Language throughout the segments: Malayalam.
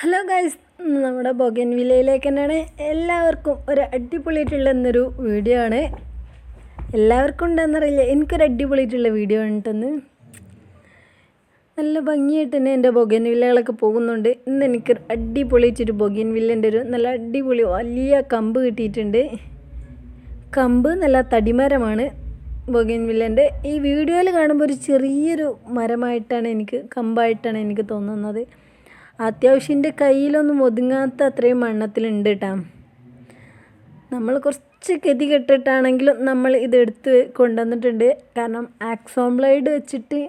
ഹലോ ഗൈസ്, നമ്മുടെ ബൊഗൻവില്ലയിലേക്ക് തന്നെയാണ് എല്ലാവർക്കും ഒരു അടിപൊളിയായിട്ടുള്ള എന്നൊരു വീഡിയോ ആണ്. എല്ലാവർക്കും ഉണ്ടെന്നറിയില്ല, എനിക്കൊരു അടിപൊളിയായിട്ടുള്ള വീഡിയോ ഉണ്ടെന്ന്. നല്ല ഭംഗിയായിട്ട് തന്നെ എൻ്റെ ബൊഗൻവില്ലകളൊക്കെ പോകുന്നുണ്ട്. ഇന്ന് എനിക്കൊരു അടിപൊളിയായിട്ടൊരു ബൊഗൻവില്ലേൻ്റെ ഒരു നല്ല അടിപൊളി വലിയ കമ്പ് കിട്ടിയിട്ടുണ്ട്. കമ്പ് നല്ല തടിമരമാണ് ബൊഗൻവില്ലേൻ്റെ. ഈ വീഡിയോയിൽ കാണുമ്പോൾ ഒരു ചെറിയൊരു മരമായിട്ടാണ് കമ്പായിട്ടാണ് എനിക്ക് തോന്നുന്നത്. അത്യാവശ്യം എൻ്റെ കയ്യിലൊന്നും ഒതുങ്ങാത്ത അത്രയും വണ്ണത്തിലുണ്ട് കേട്ടോ. നമ്മൾ കുറച്ച് ഗതി കെട്ടിട്ടാണെങ്കിലും നമ്മൾ ഇതെടുത്ത് കൊണ്ടുവന്നിട്ടുണ്ട്. കാരണം ആക്സോംബ്ലൈഡ് വെച്ചിട്ട്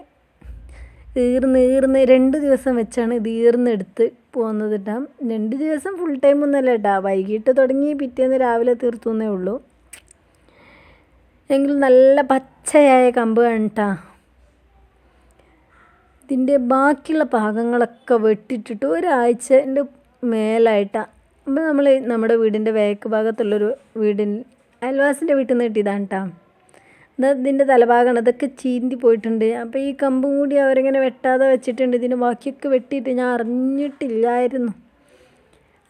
ഈർന്ന് 2 ദിവസം വെച്ചാണ് ഇത് ഈർന്നെടുത്ത് പോകുന്നത് കേട്ടോ. 2 ദിവസം ഫുൾ ടൈം ഒന്നുമല്ല കേട്ടോ, വൈകിട്ട് തുടങ്ങി പിറ്റേന്ന് രാവിലെ തീർത്തുന്നേ ഉള്ളൂ. എങ്കിലും നല്ല പച്ചയായ കമ്പ് കേട്ടോ. ഇതിൻ്റെ ബാക്കിയുള്ള ഭാഗങ്ങളൊക്കെ വെട്ടിയിട്ടിട്ട് ഒരാഴ്ചൻ്റെ മേലായിട്ടാണ്. അപ്പോൾ നമ്മൾ നമ്മുടെ വീടിൻ്റെ വേക്ക് ഭാഗത്തുള്ളൊരു അയൽവാസിൻ്റെ വീട്ടിൽ നിന്ന് കിട്ടിയതാണ് കേട്ടോ. ഇതിൻ്റെ തലഭാഗമാണ്, ഇതൊക്കെ ചീന്തി പോയിട്ടുണ്ട്. അപ്പോൾ ഈ കമ്പും കൂടി അവരിങ്ങനെ വെട്ടാതെ വെച്ചിട്ടുണ്ട്. ഇതിന് ബാക്കിയൊക്കെ വെട്ടിയിട്ട് ഞാൻ അറിഞ്ഞിട്ടില്ലായിരുന്നു.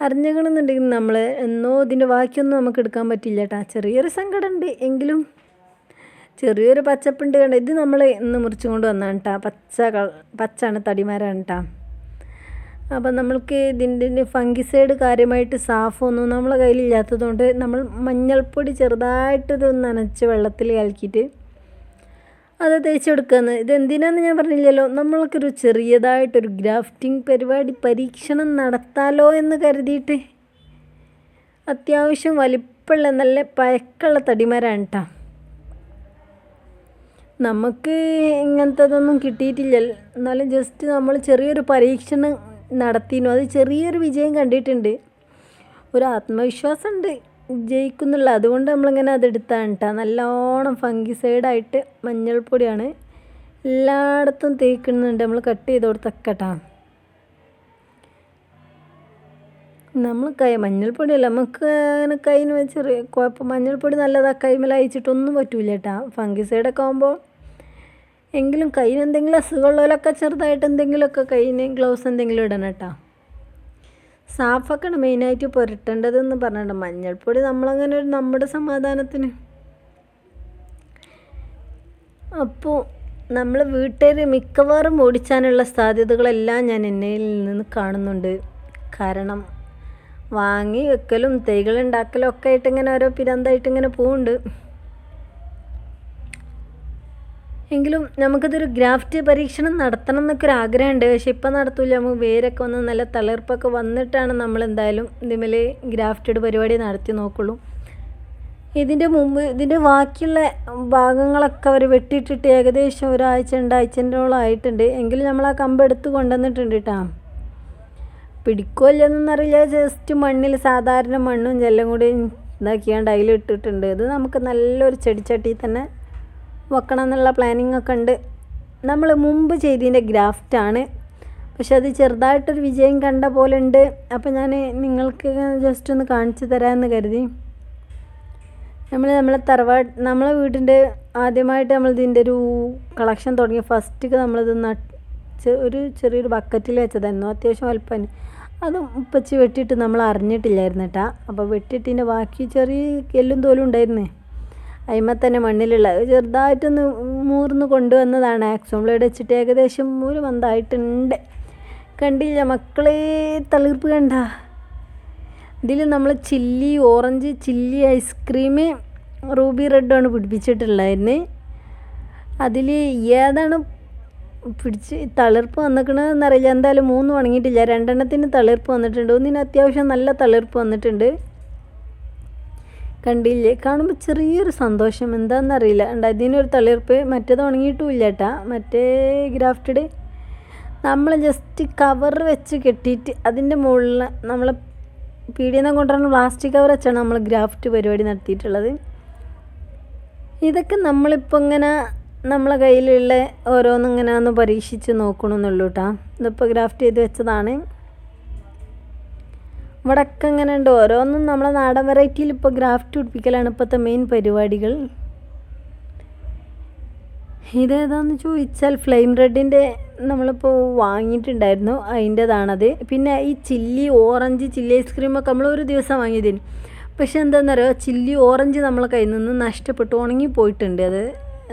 അറിഞ്ഞണമെന്നുണ്ടെങ്കിൽ നമ്മൾ ഇതിൻ്റെ ബാക്കിയൊന്നും നമുക്ക് എടുക്കാൻ പറ്റില്ല കേട്ടോ. ചെറിയൊരു സങ്കടമുണ്ട്, എങ്കിലും ചെറിയൊരു പച്ചപ്പുണ്ട് കണ്ട. ഇത് നമ്മൾ ഇന്ന് മുറിച്ചും കൊണ്ട് വന്നതാണ് കേട്ടോ. പച്ചാണ്, തടിമരമാണ് കേട്ടോ. അപ്പം നമ്മൾക്ക് ഇതിൻ്റെ ഫംഗിസൈഡ് കാര്യമായിട്ട് സാഫൊന്നും നമ്മളെ കയ്യിലില്ലാത്തതുകൊണ്ട് നമ്മൾ മഞ്ഞൾപ്പൊടി ചെറുതായിട്ടിത് നനച്ച് വെള്ളത്തിൽ കലക്കിയിട്ട് അത് തേച്ചെടുക്കുന്നത്. ഇതെന്തിനാന്ന് ഞാൻ പറഞ്ഞില്ലല്ലോ, നമ്മൾക്കൊരു ചെറിയതായിട്ടൊരു ഗ്രാഫ്റ്റിംഗ് പരീക്ഷണം നടത്താലോ എന്ന് കരുതിയിട്ട്. അത്യാവശ്യം വലിപ്പമുള്ള നല്ല പഴക്കമുള്ള തടിമരമാണ് കേട്ടോ. നമുക്ക് ഇങ്ങനത്തതൊന്നും കിട്ടിയിട്ടില്ല. എന്നാലും ജസ്റ്റ് നമ്മൾ ചെറിയൊരു പരീക്ഷണം നടത്തിയിരുന്നു. അത് ചെറിയൊരു വിജയം കണ്ടിട്ടുണ്ട്. ഒരു ആത്മവിശ്വാസമുണ്ട് ജയിക്കുന്നുള്ള, അതുകൊണ്ട് നമ്മളിങ്ങനെ അതെടുത്താണ് കേട്ടോ. നല്ലോണം ഫംഗിസൈഡായിട്ട് മഞ്ഞൾപ്പൊടിയാണ് എല്ലായിടത്തും തേക്കുന്നുണ്ട്. നമ്മൾ കട്ട് ചെയ്ത് കൊടുത്തൊക്കെ കേട്ടോ. നമ്മൾ മഞ്ഞൾപ്പൊടിയല്ല, നമുക്ക് അങ്ങനെ കയ്യിൽ വെച്ച് കുഴപ്പം. മഞ്ഞൾപ്പൊടി നല്ലതാണ്, കൈമേൽ അയച്ചിട്ടൊന്നും പറ്റൂല കേട്ടോ. ഫംഗിസൈഡൊക്കെ ആകുമ്പോൾ എങ്കിലും കയ്യിൽ എന്തെങ്കിലും അസുഖമുള്ളവരൊക്കെ ചെറുതായിട്ട് എന്തെങ്കിലുമൊക്കെ കയ്യിന് ഗ്ലൗസ് എന്തെങ്കിലും ഇടണം കേട്ടോ. സാഫൊക്കെയാണ് മെയിനായിട്ട് പുരട്ടേണ്ടതെന്ന് പറഞ്ഞിട്ട്. മഞ്ഞൾപ്പൊടി നമ്മളങ്ങനെ നമ്മുടെ സമാധാനത്തിന്. അപ്പോൾ നമ്മൾ വീട്ടുകാർ മിക്കവാറും ഓടിച്ചാനുള്ള സാധ്യതകളെല്ലാം ഞാൻ എന്നിൽ നിന്ന് കാണുന്നുണ്ട്. കാരണം വാങ്ങി വെക്കലും തൈകളുണ്ടാക്കലും ഒക്കെ ആയിട്ട് ഇങ്ങനെ ഓരോ പിരന്തായിട്ട് ഇങ്ങനെ പോകുന്നുണ്ട്. എങ്കിലും നമുക്കിതൊരു ഗ്രാഫ്റ്റ് പരീക്ഷണം നടത്തണം എന്നൊക്കെ ഒരു ആഗ്രഹമുണ്ട്. പക്ഷെ ഇപ്പം നടത്തൂല. നമുക്ക് വേരൊക്കെ വന്ന് നല്ല തളിർപ്പൊക്കെ വന്നിട്ടാണ് നമ്മളെന്തായാലും ഇതിന്മേൽ ഗ്രാഫ്റ്റഡ് പരിപാടി നടത്തി നോക്കുള്ളൂ. ഇതിൻ്റെ മുമ്പ് ഇതിൻ്റെ ബാക്കിയുള്ള ഭാഗങ്ങളൊക്കെ അവർ വെട്ടിയിട്ടിട്ട് ഏകദേശം ഒരാഴ്ച 2 ആഴ്ചയോളം ആയിട്ടുണ്ട്. എങ്കിലും നമ്മൾ ആ കമ്പ് എടുത്ത് കൊണ്ടുവന്നിട്ടുണ്ട് കേട്ടോ. പിടിക്കുമല്ലെന്നറിയില്ല. ജസ്റ്റ് മണ്ണിൽ സാധാരണ മണ്ണും ജെല്ലും കൂടി ഇതാക്കിയാണ്ട് അതിലിട്ടിട്ടുണ്ട്. ഇത് നമുക്ക് നല്ലൊരു ചെടിച്ചട്ടി തന്നെ വെക്കണം എന്നുള്ള പ്ലാനിങ് ഒക്കെ ഉണ്ട്. നമ്മൾ മുമ്പ് ചെയ്തതിൻ്റെ ഗ്രാഫ്റ്റാണ്, പക്ഷെ അത് ചെറുതായിട്ടൊരു വിജയം കണ്ട പോലെ ഉണ്ട്. അപ്പോൾ ഞാൻ നിങ്ങൾക്ക് ജസ്റ്റ് ഒന്ന് കാണിച്ചു തരാമെന്ന് കരുതി. നമ്മളെ വീടിൻ്റെ ആദ്യമായിട്ട് നമ്മളിതിൻ്റെ ഒരു കളക്ഷൻ തുടങ്ങിയ ഫസ്റ്റ് നമ്മളിത് ഒരു ചെറിയൊരു ബക്കറ്റിൽ വെച്ചതായിരുന്നു. അത്യാവശ്യം വലുപ്പം. അതും ഉപ്പച്ചി വെട്ടിയിട്ട് നമ്മൾ അറിഞ്ഞിട്ടില്ലായിരുന്നു കേട്ടോ. അപ്പോൾ വെട്ടിയിട്ടിൻ്റെ ബാക്കി ചെറിയ എല്ലും തോലും ഉണ്ടായിരുന്നേ. അതിന്മേൽ തന്നെ മണ്ണിലുള്ള ചെറുതായിട്ടൊന്ന് മൂർന്ന് കൊണ്ടുവന്നതാണ്. ആക്സോംബ്ലേഡ് വെച്ചിട്ട് ഏകദേശം 3 മന്തായിട്ടുണ്ട്. കണ്ടില്ല മക്കളെ, തളിർപ്പ് കണ്ട. ഇതിൽ നമ്മൾ ഓറഞ്ച് ചില്ലി ഐസ്ക്രീം റൂബി റെഡാണ് പിടിപ്പിച്ചിട്ടുള്ളതായിരുന്നു. അതിൽ ഏതാണ് തളിർപ്പ് വന്നിക്കണമെന്നറിയില്ല. എന്തായാലും 3 ഉണങ്ങിയിട്ടില്ല. 2 തളിർപ്പ് വന്നിട്ടുണ്ട്. ഒന്നിന് അത്യാവശ്യം നല്ല തളിർപ്പ് വന്നിട്ടുണ്ട്. കണ്ടില്ലേ, കാണുമ്പോൾ ചെറിയൊരു സന്തോഷം. എന്താണെന്നറിയില്ല. ഇതിനൊരു തളിർപ്പ്. മറ്റേത് ഉണങ്ങിയിട്ടുമില്ല കേട്ടോ. മറ്റേ ഗ്രാഫ്റ്റഡ് നമ്മൾ ജസ്റ്റ് കവർ വെച്ച് കെട്ടിയിട്ട് അതിൻ്റെ മുകളിൽ നമ്മൾ പീടികയിൽ നിന്ന് കൊണ്ടുവരുന്ന പ്ലാസ്റ്റിക് കവർ വെച്ചാണ് നമ്മൾ ഗ്രാഫ്റ്റ് പരിപാടി നടത്തിയിട്ടുള്ളത്. ഇതൊക്കെ നമ്മളിപ്പോൾ ഇങ്ങനെ നമ്മളെ കയ്യിലുള്ള ഓരോന്നിങ്ങനെ ഒന്ന് പരീക്ഷിച്ച് നോക്കണമെന്നുള്ളൂ കേട്ടോ. ഇതിപ്പോൾ ഗ്രാഫ്റ്റ് ചെയ്ത് വെച്ചതാണ്. ഇവിടെയൊക്കെ ഇങ്ങനെ ഉണ്ട്. ഓരോന്നും നമ്മളെ നാടൻ വെറൈറ്റിയിൽ ഇപ്പോൾ ഗ്രാഫ്റ്റ് പിടിപ്പിക്കലാണ് ഇപ്പോഴത്തെ മെയിൻ പരിപാടികൾ. ഇതേതാന്ന് ചോദിച്ചാൽ ഫ്ലെയിം റെഡിൻ്റെ നമ്മളിപ്പോൾ വാങ്ങിയിട്ടുണ്ടായിരുന്നു, അതിൻ്റെതാണത്. പിന്നെ ഈ ചില്ലി ഓറഞ്ച് ചില്ലി ഐസ്ക്രീമൊക്കെ നമ്മൾ ഒരു ദിവസം വാങ്ങിയതിന്, പക്ഷെ എന്താണെന്നറിയോ, ചില്ലി ഓറഞ്ച് നമ്മളെ കയ്യിൽ നിന്ന് നഷ്ടപ്പെട്ടു, ഉണങ്ങി പോയിട്ടുണ്ട്. അത്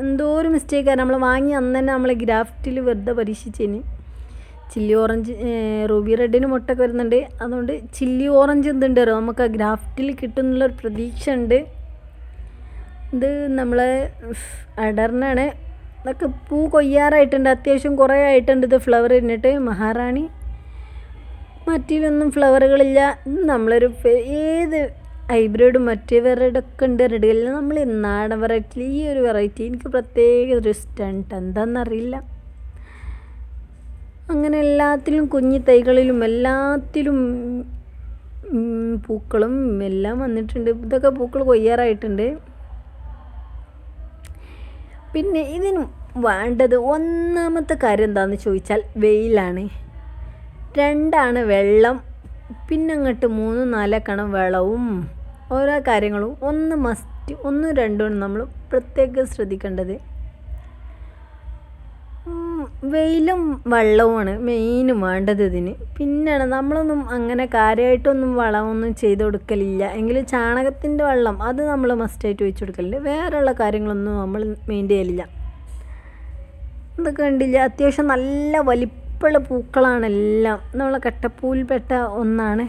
എന്തോ ഒരു മിസ്റ്റേക്കാണ്, നമ്മൾ വാങ്ങി അന്ന് തന്നെ നമ്മൾ ഗ്രാഫ്റ്റിൽ വെറുതെ പരീക്ഷിച്ചതിന്. ചില്ലി ഓറഞ്ച് റൂബി റെഡിന് മുട്ടൊക്കെ വരുന്നുണ്ട്, അതുകൊണ്ട് ചില്ലി ഓറഞ്ച് എന്തുണ്ട് നമുക്ക് ആ ഗ്രാഫ്റ്റിൽ കിട്ടുന്നുള്ളൊരു പ്രതീക്ഷ ഉണ്ട്. ഇത് നമ്മളെ അടർന്നാണ്, അതൊക്കെ പൂ കൊയ്യാറായിട്ടുണ്ട്, അത്യാവശ്യം കുറേ ആയിട്ടുണ്ട്. ഇത് ഫ്ലവർ ഇരുന്നിട്ട് മഹാറാണി, മറ്റിലൊന്നും ഫ്ലവറുകളില്ല. നമ്മളൊരു ഏത് ഹൈബ്രിഡും മറ്റേ വെറൈഡൊക്കെ ഉണ്ട് റെഡികളിൽ, നമ്മൾ നാടൻ വെറൈറ്റിയിൽ ഈ ഒരു വെറൈറ്റി എനിക്ക് പ്രത്യേക ഒരു ഇഷ്ടമുണ്ട്, എന്താണെന്നറിയില്ല. അങ്ങനെ എല്ലാത്തിലും കുഞ്ഞി തൈകളിലും എല്ലാത്തിലും പൂക്കളും എല്ലാം വന്നിട്ടുണ്ട്. ഇതൊക്കെ പൂക്കൾ കൊയ്യാറായിട്ടുണ്ട്. പിന്നെ ഇതിന് വേണ്ടത് ഒന്നാമത്തെ കാര്യം എന്താണെന്ന് ചോദിച്ചാൽ വെയിലാണ്, രണ്ടാണ് വെള്ളം, പിന്നെ അങ്ങോട്ട് 3-4 കണം വെള്ളവും ഓരോ കാര്യങ്ങളും ഒന്ന് മസ്റ്റ്, 1-2 നമ്മൾ പ്രത്യേകം ശ്രദ്ധിക്കേണ്ടത്. വെയിലും വെള്ളവുമാണ് മെയിനും വേണ്ടത് ഇതിന്. പിന്നെയാണ് നമ്മളൊന്നും അങ്ങനെ കാര്യമായിട്ടൊന്നും വളമൊന്നും ചെയ്ത് കൊടുക്കലില്ല, എങ്കിലും ചാണകത്തിൻ്റെ വെള്ളം അത് നമ്മൾ മസ്റ്റായിട്ട് ഒഴിച്ചു കൊടുക്കലുണ്ട്. വേറെയുള്ള കാര്യങ്ങളൊന്നും നമ്മൾ മെയിൻറ്റെയിൻ ചെയ്യലില്ല. ഇതൊക്കെ കണ്ടില്ല, അത്യാവശ്യം നല്ല വലിപ്പമുള്ള പൂക്കളാണ് എല്ലാം, നമ്മളെ കട്ടപ്പൂവിൽപ്പെട്ട ഒന്നാണ്.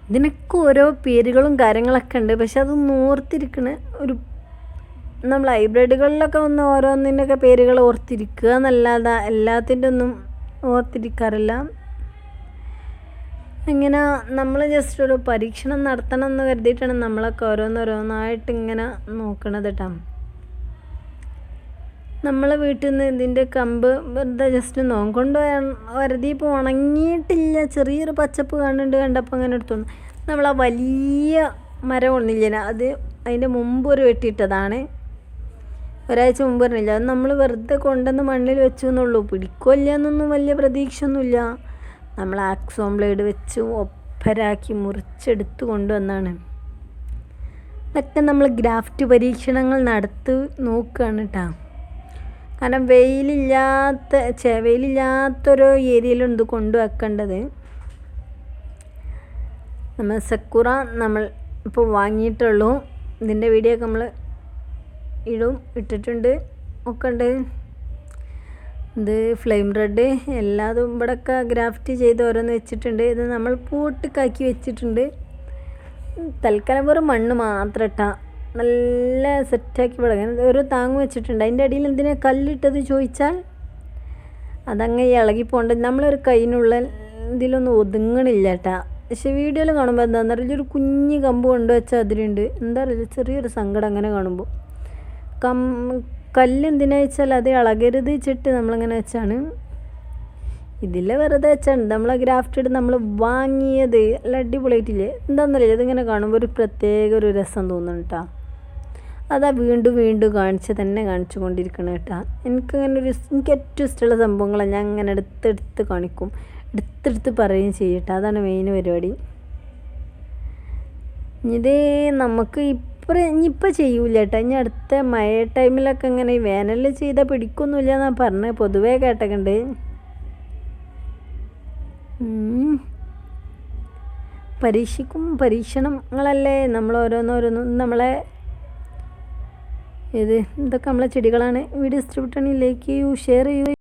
ഇതിനൊക്കെ ഓരോ പേരുകളും കാര്യങ്ങളൊക്കെ ഉണ്ട്, പക്ഷെ അത് ഓർത്തിരിക്കണ ഒരു, നമ്മൾ ഹൈബ്രിഡുകളിലൊക്കെ ഒന്ന് ഓരോന്നിൻ്റെയൊക്കെ പേരുകൾ ഓർത്തിരിക്കുക എന്നല്ലാതെ എല്ലാത്തിൻ്റെ ഒന്നും ഓർത്തിരിക്കാറില്ല. ഇങ്ങനെ നമ്മൾ ജസ്റ്റ് ഒരു പരീക്ഷണം നടത്തണം എന്ന് കരുതിയിട്ടാണ് നമ്മളൊക്കെ ഓരോന്നോരോന്നായിട്ട് ഇങ്ങനെ നോക്കണത് കേട്ടോ. നമ്മളെ വീട്ടിൽ നിന്ന് ഇതിൻ്റെ കമ്പ് വെറുതെ ജസ്റ്റ് നോക്കൊണ്ട് വരുതിയപ്പോൾ ഉണങ്ങിയിട്ടില്ല, ചെറിയൊരു പച്ചപ്പ് കണ്ടപ്പോൾ അങ്ങനെ എടുത്തോണ്ട് നമ്മൾ ആ വലിയ മരം ഒന്നില്ല, അത് അതിൻ്റെ മുമ്പ് ഒരു വെട്ടിയിട്ടതാണ്, ഒരാഴ്ച മുമ്പ് പറഞ്ഞില്ല. അത് നമ്മൾ വെറുതെ കൊണ്ടുവന്ന് മണ്ണിൽ വെച്ചു എന്നുള്ളൂ, പിടിക്കില്ല എന്നൊന്നും വലിയ പ്രതീക്ഷ ഒന്നുമില്ല. നമ്മൾ ആക്സോൺ ബ്ലേഡ് വെച്ച് ഒപ്പരാക്കി മുറിച്ചെടുത്ത് കൊണ്ടുവന്നാണ്. ഇതൊക്കെ നമ്മൾ ഗ്രാഫ്റ്റ് പരീക്ഷണങ്ങൾ നടത്തി നോക്കുകയാണ് കേട്ടോ. കാരണം വെയിലില്ലാത്തൊരു ഏരിയയിലുണ്ട് കൊണ്ടുവെക്കേണ്ടത്. നമ്മൾ സക്കുറ നമ്മൾ ഇപ്പോൾ വാങ്ങിയിട്ടുള്ളൂ, ഇതിൻ്റെ വീഡിയോ ഒക്കെ നമ്മൾ ഇട്ടിട്ടുണ്ട് ഒക്കെ ഉണ്ട്. ഇത് ഫ്ലെയിം റെഡ് എല്ലാതും ഇവിടെയൊക്കെ ഗ്രാഫ്റ്റ് ചെയ്ത് ഓരോന്ന് വെച്ചിട്ടുണ്ട്. ഇത് നമ്മൾ പൂട്ടിക്കാക്കി വെച്ചിട്ടുണ്ട്. തൽക്കാലം വെറും മണ്ണ് മാത്രം ഇട്ടാൽ നല്ല സെറ്റാക്കി വിടങ്ങാൻ ഒരു താങ്ങ് വെച്ചിട്ടുണ്ട്. അതിൻ്റെ അടിയിൽ എന്തിനാ കല്ലിട്ടത് ചോദിച്ചാൽ അതങ്ങനെ ഇളകിപ്പോണ്ട് നമ്മളൊരു കൈയിനുള്ള ഇതിലൊന്നും ഒതുങ്ങണില്ല കേട്ടാ. പക്ഷെ വീഡിയോയിൽ കാണുമ്പോൾ എന്താണെന്ന് അറിയില്ല, ഒരു കുഞ്ഞ് കമ്പ് കൊണ്ടുവച്ചാൽ അതിലുണ്ട്, എന്താ അറിയില്ല, ചെറിയൊരു സങ്കടം അങ്ങനെ കാണുമ്പോൾ. കല്ലെന്തിനാ വെച്ചാൽ അത് ഇളകരുത് വെച്ചിട്ട് നമ്മളങ്ങനെ വെച്ചാണ്. ഇതിൽ വെറുതെ വെച്ചാണ് നമ്മളെ ഗ്രാഫ്റ്റഡ് നമ്മൾ വാങ്ങിയത്. നല്ല അടിപൊളിയായിട്ടില്ലേ, എന്താണെന്നറിയില്ല, ഇതിങ്ങനെ കാണുമ്പോൾ ഒരു പ്രത്യേക ഒരു രസം തോന്നുന്നു കേട്ടോ. അതാ വീണ്ടും വീണ്ടും കാണിച്ചു കൊണ്ടിരിക്കണം കേട്ടോ. എനിക്ക് ഏറ്റവും ഇഷ്ടമുള്ള സംഭവങ്ങളാണ് ഞാൻ അങ്ങനെ എടുത്തെടുത്ത് കാണിക്കും, എടുത്തെടുത്ത് പറയുകയും ചെയ്യട്ടെ, അതാണ് മെയിൻ പരിപാടി. ഇത് നമുക്ക് ഇനിയിപ്പോൾ ചെയ്യൂല കേട്ടോ, ഇനി അടുത്ത മഴ ടൈമിലൊക്കെ ഇങ്ങനെ ഈ വേനലിൽ ചെയ്താൽ പിടിക്കൊന്നുമില്ല എന്നാണ് പറഞ്ഞത്, പൊതുവേ കേട്ടൊക്കെയുണ്ട്. പരീക്ഷണങ്ങളല്ലേ നമ്മൾ ഓരോന്നോരോന്നും നമ്മളെ ഇതൊക്കെ നമ്മളെ ചെടികളാണ്. വീഡിയോ ഇഷ്ടപ്പെട്ടാണെങ്കിൽ ലൈക്ക് ചെയ്യൂ, ഷെയർ ചെയ്യൂ.